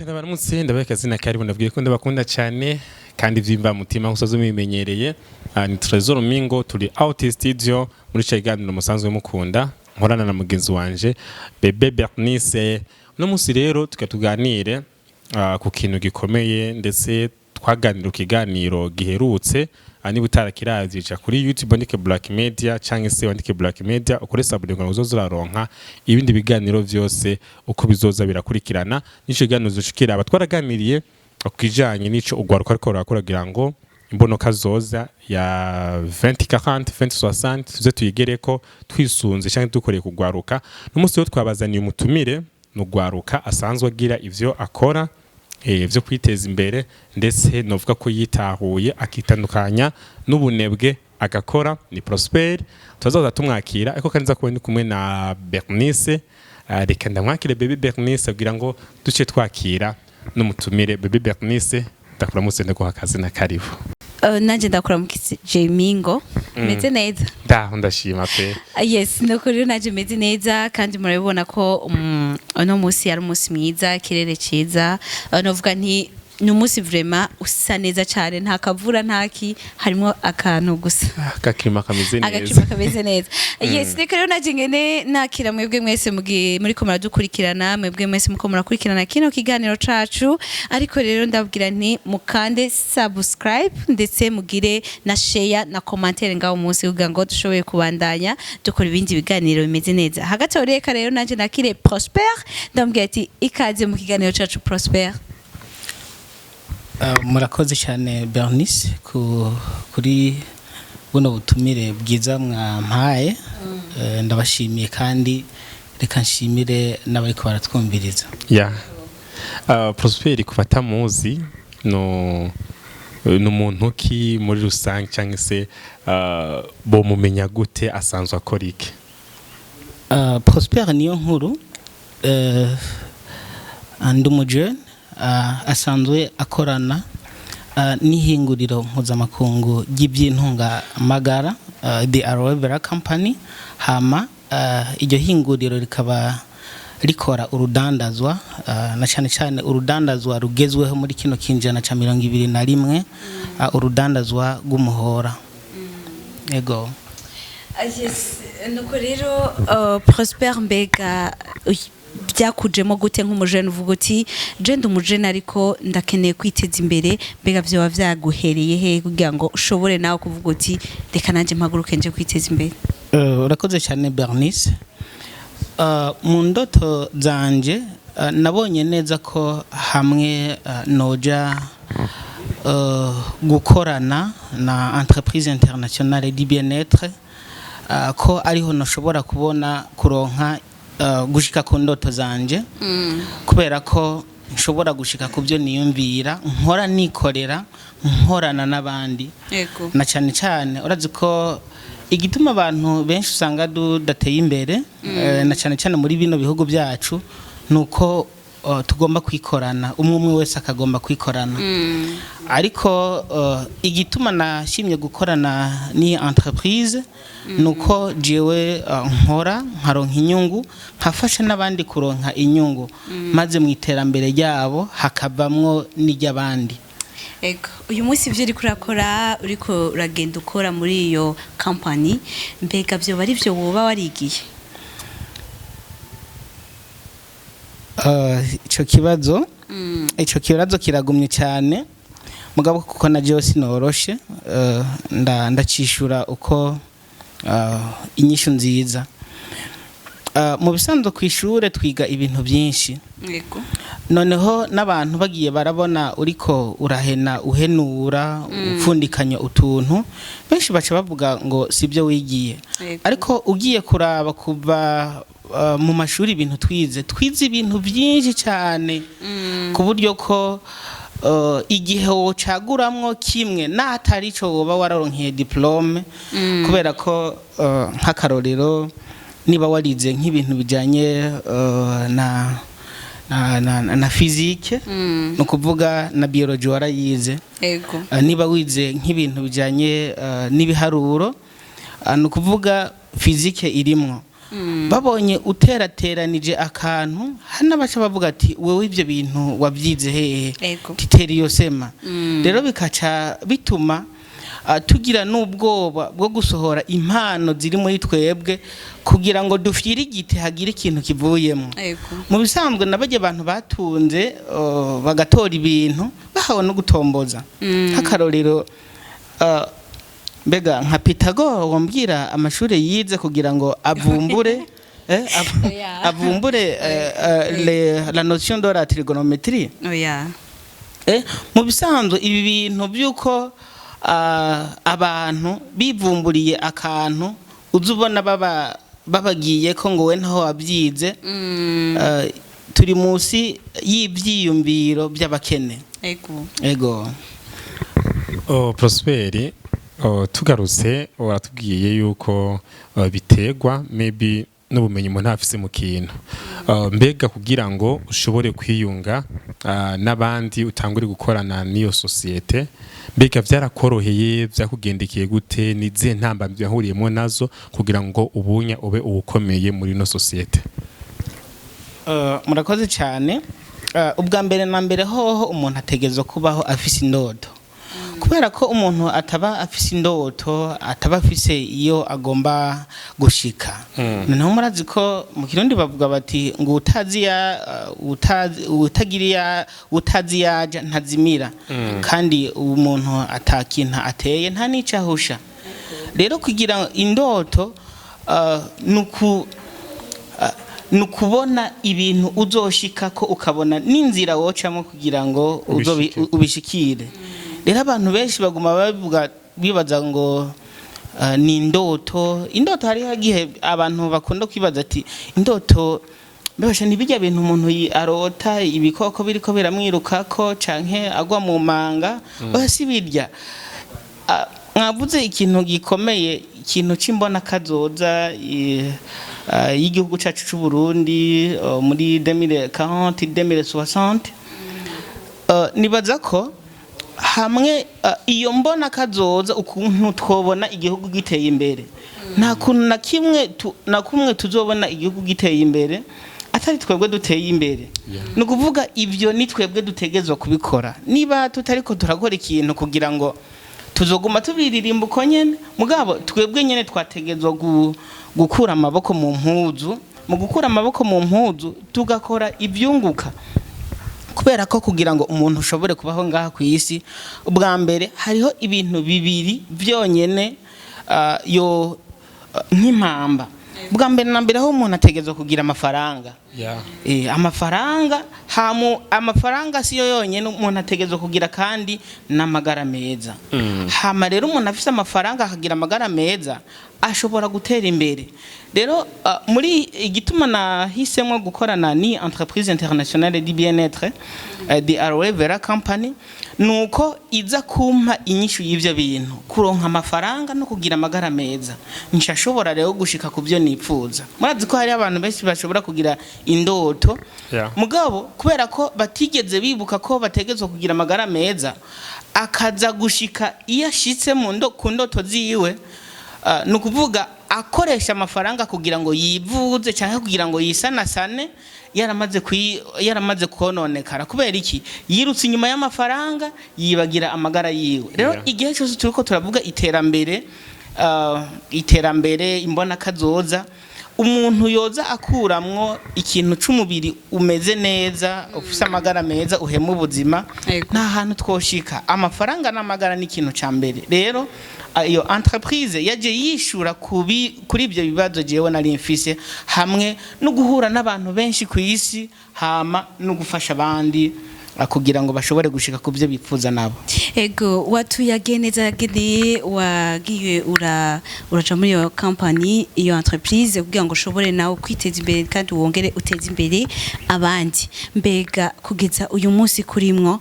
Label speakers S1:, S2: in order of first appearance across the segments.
S1: reka ndabaramutse ndabaye akazina karibu ndabwiye ko ndabakunda cyane kandi vyimba mutima gusoza mubimenyereye ni Trésor Mingo turi out studio muri cyaganiro musanzwe mukunda nkorana na mugenzi wanje Bebe Bernice no musi rero tukatuganire ku kintu gikomeye ndetse twaganira ikiganiro giherutse niba utarakirazica kuri YouTube andike Black Media cyangwa se wandike Black Media ukore sabune ngo uzozuraronka ibindi biganiro vyose uko bizoza birakurikirana nico kiganiro zoshikira abatwaraganiriye okijanye nico ugwaruka ariko rakora ngo imbonoka zoza ya 2040 2060 tuze tuyigereko twisunze cyangwa dukoreye kugwaruka n'umunsi wo twabazaniye umutumire no gwaruka asanzwe agira ivyo akora vyo kwiteza imbere ndetse novuga ko yitahuye akitandukanya n'ubunebwe agakora ni Prosper tuzaza tumwakira ariko kanza ko ni kumwe na Bernice reka ndamwakire Bebe Bernice abwira ngo duce twakira n'umutumire Bebe Bernice ndakuramutse ndako akazi na karibu
S2: nanje ndakuramukije Mingo meze neza
S1: ndashima pe
S2: yes nokuri nanje meze neza kandi murabibona ko no musi yari musi mwiza kirere ciza novuga nti numunsi vraiment usa neza cyane nta kavura ntaki harimo akantu gusa
S1: akakirima kameze neza
S2: agakirima kameze neza yes reka rero naje ngene nakira mwebwe mwese muri ko muradukurikirana mwebwe mwese muko murakurikirana kino kiganiro cacu ariko rero ndabwira nti mukande subscribe ndetse mugire na share na commentaire ngaho munsi kugira ngo dushoboye kubandanya dukora ibindi biganiro bimeze neza hagati reka rero naje nakire Prosper ndambwira ati ikaze mu kiganiro cacu Prosper
S3: murakoze cyane Bernice kuri buno butumire bwiza mwampaye ndabashimiye kandi reka nshimire n'abariko baratwumviriza
S1: Prosper kufata muzi no n'umuntu ki muri rusange cyangwa se bo mumenya gute asanzwe akora iki
S3: Prosper niyo nkuru andumuje asanzwe akorana n'ihinguriro mpuzamakungu ry'ibyintunga magara the Aloe Vera Company hama iryo hinguriro rikaba rikora urudandazwa na cyane cyane urudandazwa rugezweho muri kino kinjana ca 2021 urudandazwa rw'umuhora ego
S2: nuko rero Prosper mbega byakujemo gute nk'umujene uvuga uti je ndumujene ariko ndakeneye kwiteza imbere mbega byo bavyaguhereye he kugira ngo ushobore nawe kuvuga uti reka nanje mpaguruke nje kwiteza imbere
S3: urakoze cyane Bernice mu ndoto zanje nabonye neza ko hamwe noja gukorana na entreprise internationale du bien-être ko ariho nashobora kubona kuronka gushika ku ndoto zanje kubera ko nshobora gushika ku byo niyumvira nkora nikorera nkorana n'abandi na cyane cyane urazi ko igituma abantu benshi usanga dudateye imbere na cyane cyane muri bino bihugu byacu nuko tugomba kwikorana umwe wese akagomba kwikorana ariko igituma nashimye gukorana ni entreprise nuko jewe nkora nkaronka inyungu nkafasha n'abandi kuronka inyungu maze mu iterambere ryabo hakavamwo n'ijyabandi
S2: ego uyu munsi ivyo uri kurakora uriko uragenda ukora muri iyo company mbega byo bari byo woba warigiye
S3: ico kibazo kiragumye cyane mugabo kuko na jewe sinoroshe ndacishura uko inyishu nziza mu bisanzwe ku ishure twiga ibintu byinshi noneho n'abantu bagiye barabona uriko urahena uhenura upfundikanya utuntu benshi baca bavuga ngo sibyo wigiye ariko ugiye kuraba kuva mu mashuri ibintu twize ibintu byinshi cyane ku buryo ko igihe wocaguramwo kimwe natari ico woba wararonkeye diplome kubera ko nk'akarorero niba warize nk'ibintu bijanye na physique no kuvuga na biology warayize niba wize nk'ibintu bijanye n'ibiharuro no kuvuga physique irimwo babonye uterateranije akantu hari n'abaca bavuga ati wewe ibyo bintu wabyize hehe
S2: Ego.
S3: titeri yosema rero bikaca bituma tugira n'ubwoba bwo gusohora impano ziri muri twebwe kugira ngo dufyirigite hagire ikintu kivuyemo mu bisanzwe nabajye abantu batunze bagatora ibintu bahawe no gutomboza nk'akarorero mbega nka Pythagore wambwira amashuri yize kugira ngo avumbure avumbure la notion de la trigonométrie mu bisanzwe ibi bintu by'uko abantu bivumburiye akantu uzubona babagiye ko ngo we ntaho wabyize turi munsi y'ibyiyumviro by'abakene ego
S1: Prosperi tugarutse waratubwiye yuko biterwa maybe n'ubumenyi umuntu afise mu kintu mbega kugira ngo ushobore kwiyunga n'abandi utangure gukorana n'iyo societe mbega byarakoroheye byakugendekeye gute nize ntambamye yahuriyemo nazo kugira ngo ubunya ube ubukomeye muri no societe
S3: murakoze cyane ubwa mbere na mbere hoho umuntu ategerezwa kubaho afise indoto kubera ko umuntu ataba afise indoto ataba afise iyo agomba gushika noneho murazi ko mu kirundi bavuga bati ngo utazi yaja ntazimira kandi umuntu atakinta ateye nta n'icahusha rero kugira indoto nukubona ibintu uzoshika ko ukabona n'inzira wocamo kugira ngo ubishikire rero abantu benshi baguma bibaza ngo ni indoto hari hagihe abantu bakunda kwibaza ati indoto mbasha nibijya bintu umuntu arota ibikoko biriko biramwirukako canke agwa mu manga basi birya mwavuze ikintu gikomeye ikintu c'imbona kazoza y'igihugu cyacu cy'u Burundi muri 2040 2060 nibaza ko hamwe iyo mbona kazoza ukuntu twobona igihugu giteye imbere nta kuntu na kumwe tuzobona igihugu giteye imbere atari twebwe duteye imbere ni ukuvuga ibyo ni twebwe dutegezwa kubikora niba tutariko turakora ikintu kugira ngo tuzoguma tubiririmba uko nyene mugabo twebwe nyene twategezwa gukura amaboko mu mpuzu mu gukura amaboko mu mpuzu tugakora ibyunguka kubera ko kugira ngo umuntu ushobore kubaho ngaha ku isi ubwa mbere hariho ibintu bibiri byonyene yo nk'impamba bwa mbere na mbere aho umuntu ategezwa kugira amafaranga amafaranga siyo yonyene umuntu ategezwa kugira kandi n'amagara meza hama rero umuntu afise amafaranga akagira amagara meza ashobora gutera imbere rero muri igituma nahisemo gukorana ni entreprise internationale du bien-être de Aloe Vera Company nuko iza kumpa inyishu y'ivyo bintu kuronka amafaranga no kugira amagara meza nshashobora rero gushika ku byo nipfuza murazi ko hari abantu benshi bashobora kugira indoto mugabo kubera ko batigeze bibuka ko bategezwe kugira amagara meza akaza gushika iyo ashitse ku ndoto ziwe nukuvuga akoresha amafaranga kugira ngo yivuze cyangwa kugira ngo yisanasane yaramaze kononekara kubera iki yirutse inyuma y'amafaranga yibagira amagara yiwe rero igihe cyose turiko turavuga iterambere imbona kazoza umuntu yoza akuramwo ikintu c'umubiri umeze neza ufise amagara meza uhema ubuzima nta hantu twoshika amafaranga n'amagara ni ikintu ca mbere rero iyo entreprise yaje yishura kuri ibyo bibazo jewe nari mfise hamwe no guhura n'abantu benshi ku isi hama no gufasha abandi kugira ngo bashobore gushika ku byo bipfuza nabo
S2: ego watuyageneza gede wagiye uraca muri iyo company iyo entreprise kugira ngo ushobore nawe kwiteza imbere kandi wongere uteze imbere abandi mbega kugeza uyu munsi kurimwo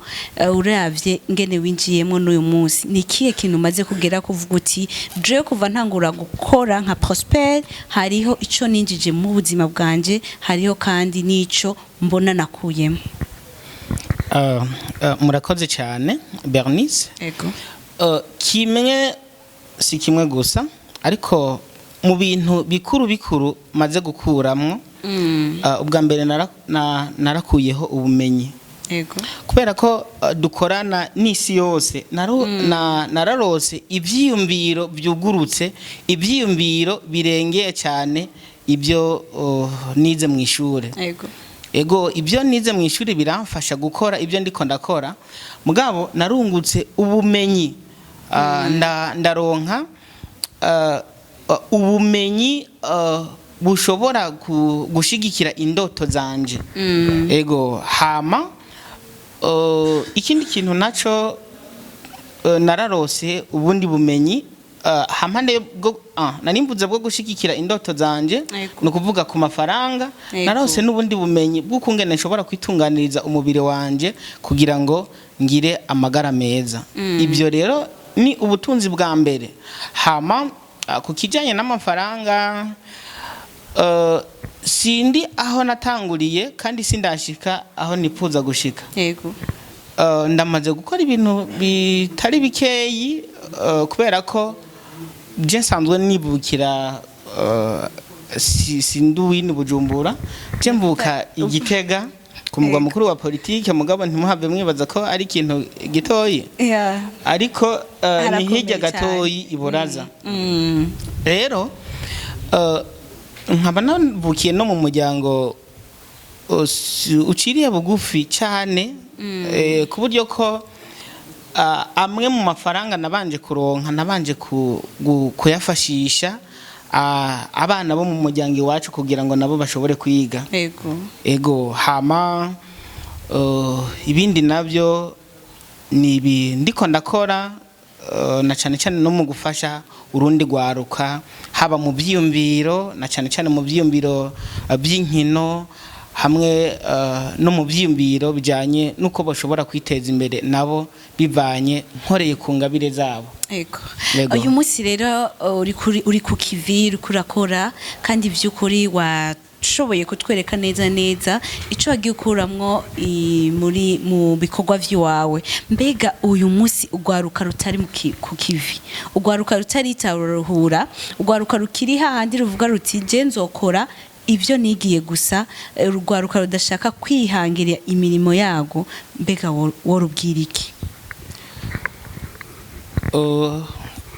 S2: uravye ngene winjiyemo n'uyu munsi ni kiye kintu maze kugera kuvuga uti je kuva ntangura gukora nka Prosper hariho ico ninjije mu buzima bwanje hariho kandi nico mbona nakuyemo
S3: murakoze cyane Bernice kimwe si kimwe gusa ariko mu bintu bikuru bikuru maze gukuramwo ubwa mbere narakuyeho ubumenyi
S2: Yego.
S3: kubera ko dukorana n'isi yose nararose ivyiyumviro byugurutse ivyiyumviro birengeye cyane ibyo nize mu ishure
S2: Yego.
S3: ego ibyo nize mu ishuri biramfasha gukora ibyo ndiko ndakora mugabo narungutse ubumenyi ndaronka ubumenyi bushobora gushigikira indoto zanje ego hama ikindi kintu naco nararose ubundi bumenyi hampande bwo narimbuze bwo gushigikira indoto zanje no kuvuga ku mafaranga narose n'ubundi bumenyi bwo kungene nshobora kwitunganiriza umubiri wanje kugira ngo ngire amagara meza ibyo rero ni ubutunzi bwa mbere hama ku kijanye n'amafaranga sindi aho natanguriye kandi sindashika aho nifuza gushika
S2: Yego.
S3: ndamaze gukora ibintu bitari bikeyi kubera ko je nsanzwe nibukira sinduwini Bujumbura je mvuka Igitega ku mugwa mukuru wa politike mugabo ntimuhave mwibaza ko ari ikintu gitoyi ariko ni hirya gatoyi iburaza rero nkaba navukiye no mu muryango uciriye bugufi cyane ku buryo ko amwe mu mafaranga nabanje kuronka nabanje kuyafashisha abana bo mu muryango iwacu kugira ngo nabo bashobore kwiga ego hama ibindi nabyo ni ndiko ndakora na cyane cyane no mu gufasha urundi gwaruka haba mu byiyumviro na cyane cyane mu byiyumviro by'inkino hamwe no mu byiyumviro bijanye nuko bashobora kwiteza imbere nabo bivanye nkoreye ku ngabire zabo
S2: uyu munsi rero uri ku kivi urakora kandi by'ukuri washoboye kutwereka neza icyo wagiye ukuramwo mu bikorwa by'iwawe mbega uyu munsi ugwaruka rutari ku kivi ugwaruka rutaritarura ugwaruka rukiri hahandi ruvuga ruti je nzokora ibyo nigiye gusa urwaruka rudashaka kwihangira imirimo yago mbega worubwira iki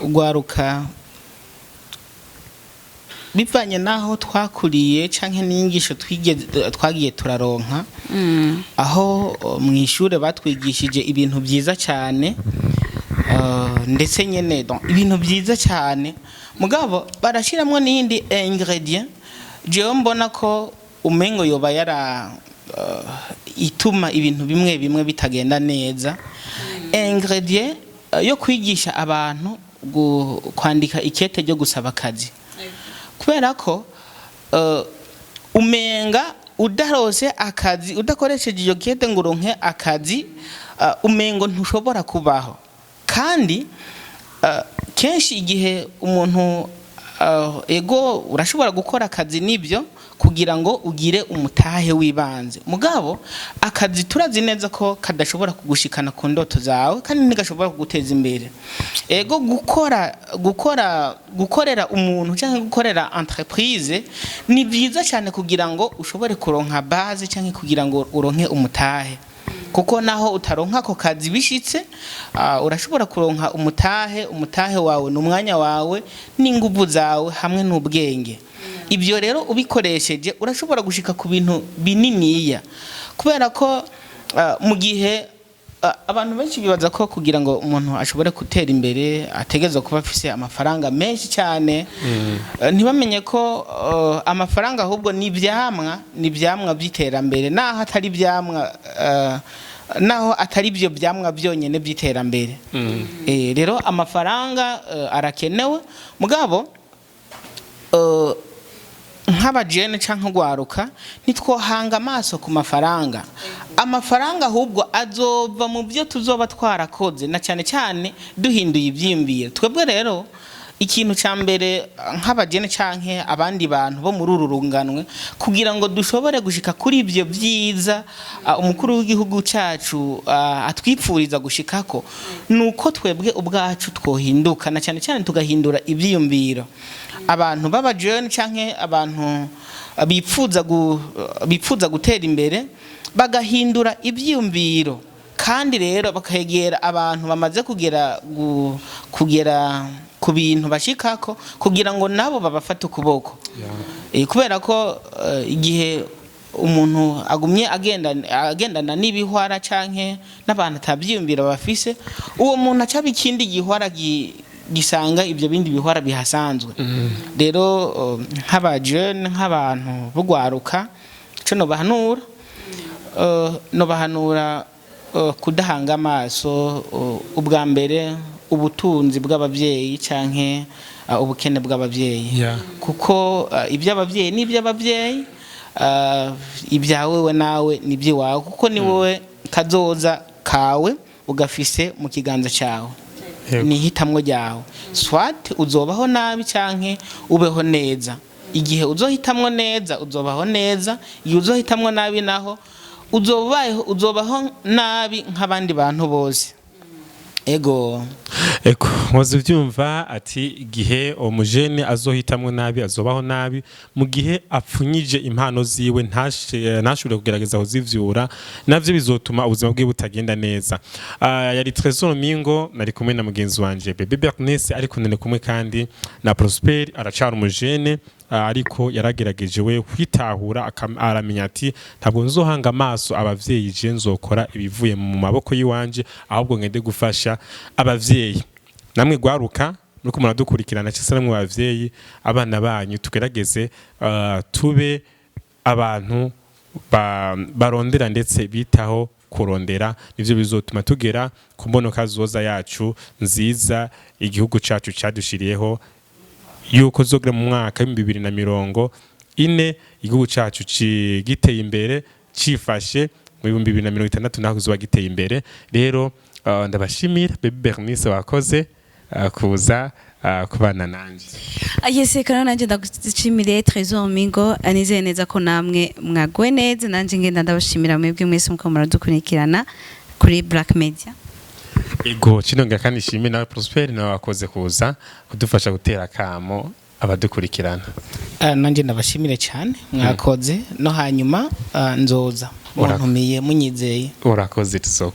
S3: urwaruka bivanye naho twakuriye canke n'inyigisho twagiye turaronka aho mu ishure batwigishije ibintu byiza cyane ndetse nyene ibintu byiza cyane mugabo barashiramwo n'indi ingredient jewe mbona ko umengo yoba yara ituma ibintu bimwe bimwe bitagenda neza ingredient yo kwigisha abantu kwandika ikete ryo gusaba akazi kubera ko umenga udarose akazi udakoresheje iyo kete ngo uronke akazi umengo ntushobora kubaho kandi kenshi igihe umuntu ego urashobora gukora akazi nibyo kugira ngo ugire umutahe wibanze mugabo akazi turazi neza ko kadashobora kugushikana ku ndoto zawe kandi ntigashobora kuguteza imbere ego gukorera umuntu cyangwa gukorera entreprise ni byiza cyane kugira ngo ushobore kuronka base cyangwa kugira ngo uronke umutahe kuko naho utaronka ako kazi bishitse urashobora kuronka umutahe wawe n'umwanya wawe n'inguvu zawe hamwe n'ubwenge ibyo rero ubikoresheje urashobora gushika ku bintu bininiya kubera ko mu gihe abantu benshi bibaza ko kugira ngo umuntu ashobore gutera imbere ategezwa kuba afise amafaranga menshi cyane ntibamenye ko amafaranga ahubwo ni ibyamwa by'iterambere naho atari ibyamwa naho atari byo byamwa byonyene by'iterambere rero amafaranga arakenewe mugabo nk'abajene canke gwaruka nitwohanga amaso ku mafaranga ahubwo azova mu byo tuzoba twarakoze na cyane cyane duhinduye ivyiyumviro twebwe rero ikintu cya mbere nk'abagene canke abandi bantu bo muri uru runganwe kugira ngo dushobore gushika kuri ibyo byiza umukuru w'igihugu cyacu atwipfuriza gushikako nuko twebwe ubwacu twohinduka na cyane cyane tugahindura ibyiyumviro abantu b'abajene canke abantu bipfuza gutera imbere bagahindura ibyiyumviro kandi rero bakegera abantu bamaze kugera ku bintu bashikako kugira ngo nabo babafate ukuboko kubera ko igihe umuntu agumye agendana n'ibihwara canke n'abantu atabyiyumvira bafise uwo muntu acaba ikindi gihwara gisanga ibyo bindi bihwara bihasanzwe rero nk'abajene nk'abantu bugwaruka cyo no bahanura kudahanga amaso ubwa mbere ubutunzi bw'ababyeyi canke ubukene bw'ababyeyi kuko iby'ababyeyi n'iby'ababyeyi ibyawe we nawe n'iby'iwawe kuko ni wowe kazoza kawe ugafise mu kiganza cyawe ni hitamwo ryawe swat uzobaho nabi canke ubeho neza igihe uzohitamwo neza uzobaho neza igihe uzohitamwo nabi naho uzobaho nabi nk'abandi bantu bose ego
S1: nkoze byumva ati igihe umujene azohitamwe nabi azobaho nabi mu gihe apfunyije impano ziwe ntashobore kugerageza kuzivyura navyo bizotuma ubuzima bwe butagenda neza yari Tresor Mingo nari kumwe na mugenzi wanje Bebe Bernice ariko nene kumwe kandi na Prosper aracara umujene ariko yaragerageje we kwitahura aramenya ati ntabwo nzohanga amaso abavyeyi je nzokora ibivuye mu maboko yiwanje ahubwo ngende gufasha abavyeyi namwe gwaruka nuko muradukurikirana cyese namwe bavyeyi abana banyu tugerageze tube abantu barondera ndetse bitaho kurondera nivyo bizotuma tugera ku mbonoka zoza yacu nziza igihugu cacu cadushiriyeho yuko zogera mu mwaka 2040 igihugu cacu giteye imbere cifashe mu 2060 naho kuzoba giteye imbere rero ndabashimira Bebe Bernice wakoze kuza kubana nanje
S2: yese kana nanje ndagushimire Tresor Mingo anizeye neza ko namwe mwagwe neza nanje ngenda ndabashimira mwebwe mwese muko muradukurikirana kuri Black Media
S1: ego kinonga kandi shimye nawe Prosper nawe wakoze kuza kudufasha gutera kamo abadukurikirana
S3: nanje ndabashimire cyane mwakoze no hanyuma nzoza muntumiye munyizeye
S1: urakoze tsoko